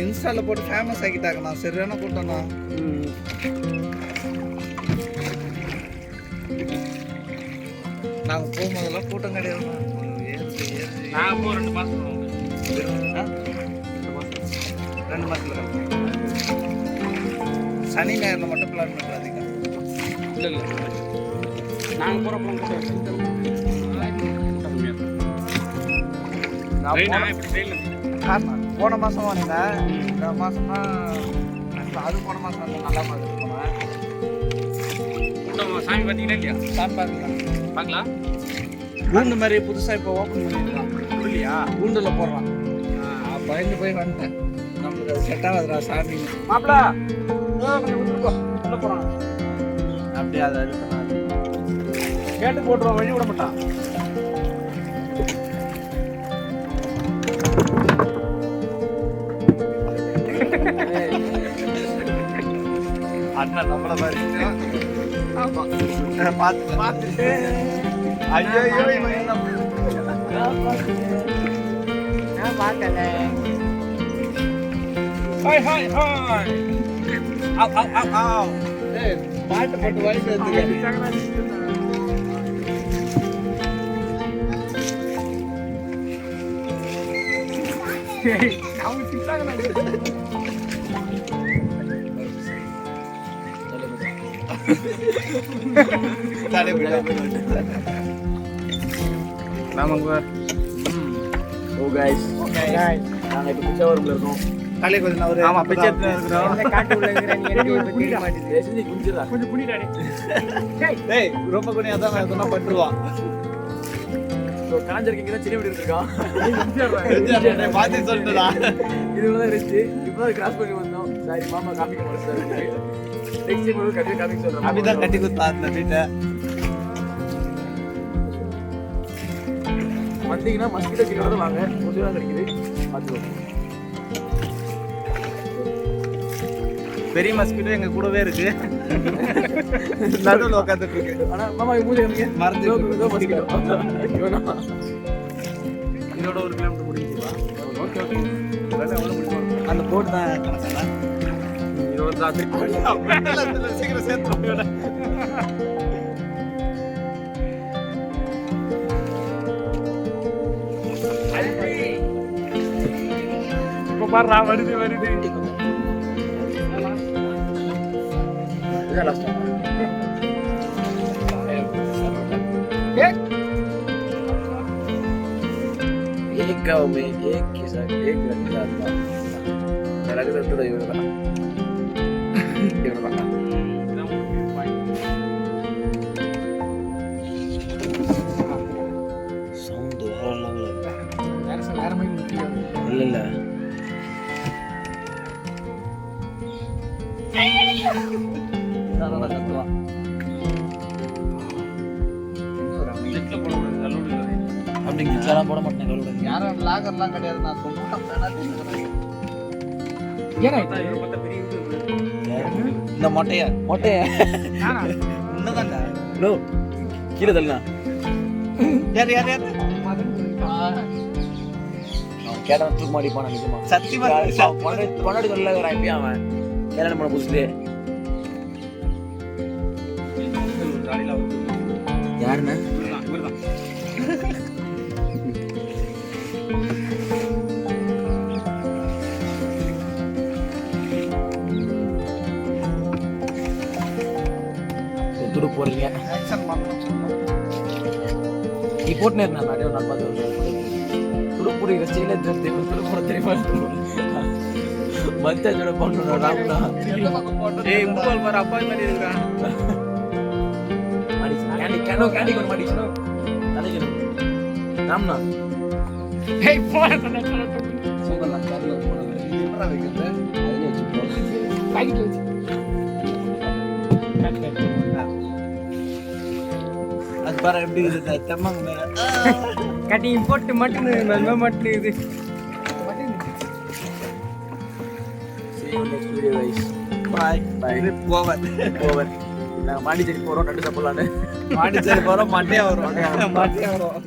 இன்ஸ்டால போட்டு ஃபேமஸ் ஆகிட்டாங்கண்ணா. சரியான கூட்டம்ண்ணா. நாங்கள் போகும்போதெல்லாம் கூட்டம் கிடையாதுண்ணா. நான் போ 2 மாதம் 2 மாதத்துல சனி ஞாயிறில் மட்டும் பிளான் பண்ணுறாதீங்க. இல்லை இல்லை நாங்கள் போகிறப்போ போன மாதம் வாங்க. இந்த மாதம்னா அது போன மாதம் நல்லா மாதிரி போனேன். சாமி பார்த்தீங்கன்னா இல்லையா? சாமி பார்க்கலாம். பார்க்கலாம். கூண்டு மாதிரி புதுசாக இப்போ ஓப்பன் பண்ணிருக்கான். இல்லையா? கூண்டில் போடுறான். பயந்து போய் வந்துட்டேன். நம்மளுக்கு அது செட் ஆகாதுடா சாமி. மாப்பிளா உள்ள போகிறான். அப்படியே அதை இது பண்ணாது. கேட்டு போட்டுருவோம், வழி விட மாட்டான். அண்ணன் நம்மள மாதிரி பார்த்துட்டு ஐயோ பார்க்கல. பாட்டு போட்டு வயசு நாங்க இப்ப பிச்சாவரம்ல இருக்கோம். காலை கொஞ்சம் ஒரு ஆமா பிச்சாவரம்ல இருக்கோம். காட்டுக்குள்ள இருக்கற நீ எனக்கு புரிய மாட்டேங்குது. பேசி குஞ்சிரா கொஞ்சம் புடிடாடே. டேய் ரொம்ப குனியா தான் நான் சொன்னா பண்றோம். சோ காஞ்சர்க்கிங்க தான் சின்ன வீடு இருக்கான். குஞ்சிரா பாத்தி சொல்றடா. இதுல தான் இருந்துச்சு. இப்போ கிராஸ் பண்ணி வந்தோம். சாரி மாமா காமிக்க மாட்டாரு. நெக்ஸ்ட் டைம் ஒரு கட்டி காமிக்க சொல்றேன். அப்படிதான் கட்டி குத்தா அந்த வீட்டை. வந்தீங்கன்னா மஸ்கிட்டோ கிலோட வாங்க. கொஞ்சம் கிடைக்குது. பாத்துக்கோங்க. பெரிய மஸ்கிட்டோ எங்க கூடவே இருக்கு. நடுவுல உட்கார்ந்துட்டு இருக்கு. ஆனா மாமா மூஞ்சி எங்க மறந்து மஸ்கிட்டோ. இதோட 1 கிலோமீட்டர் முடிஞ்சுவா. Okay okay. இதெல்லாம் எவ்வளவு முடியும்? அந்த போட் தான் கணக்கா. இதோட தான் சீக்கிரம் சேர்த்து. பாரு வருது வருது. एक गांव में एक किसान एक लड़का था. लड़का तो ये वाला. ये वाला. Sound वाला लगा. यार से यार मैं नहीं இல்ல அப்படி கிச்சலாம் போட மாட்டேன். கழுவுட யாரும் லாகர்லாம் கிடையாது. நான் சொல்லிட்டேன். இந்த மொட்டையா உன்னதான்டா. நோ கீழே தள்ளா. யார் யார் யார் கேட்ட தூக்கு மாடி போனா நிஜமா சத்தியமா பொன்னாடி சொல்ல ஒரு ஐபியா அவன் கல்யாணம் பண்ண புதுசுலே. யாருண்ணா? துடு போடுறீங்க நீ போட்டுனே இருந்தா நிறைய நான் பார்த்து துடு போடுற ஸ்டைல தெரியும் துடு போட தெரியுமா மச்சாச்சோட பண்ணணும் ராம்னா ஏய் மூவால் பாரு அப்பா மாதிரி இருக்கான் கேண்டி கேனோ கேண்டி கொண்டு மாட்டிச்சோ தலைக்கு ராம்னா ஏய் போடா சொன்னா சூப்பர்லாம் கேண்டி கொண்டு போடுங்க என்னடா வைக்கிறது அதுல வச்சு போ பாக்கெட் வச்சு அது பாரு எப்படி இருக்குது தெம்மாங்க மேல கட்டி போட்டு மட்டும் மெல்ல மட்டும் இது see you next video guys bye bye over over நான் மாடிச்சேரி போறோம் நடு சாப்பிடலான்னு மாடிச்சேரி போறோம் மண்டையா வரும் மாட்டியா வரும்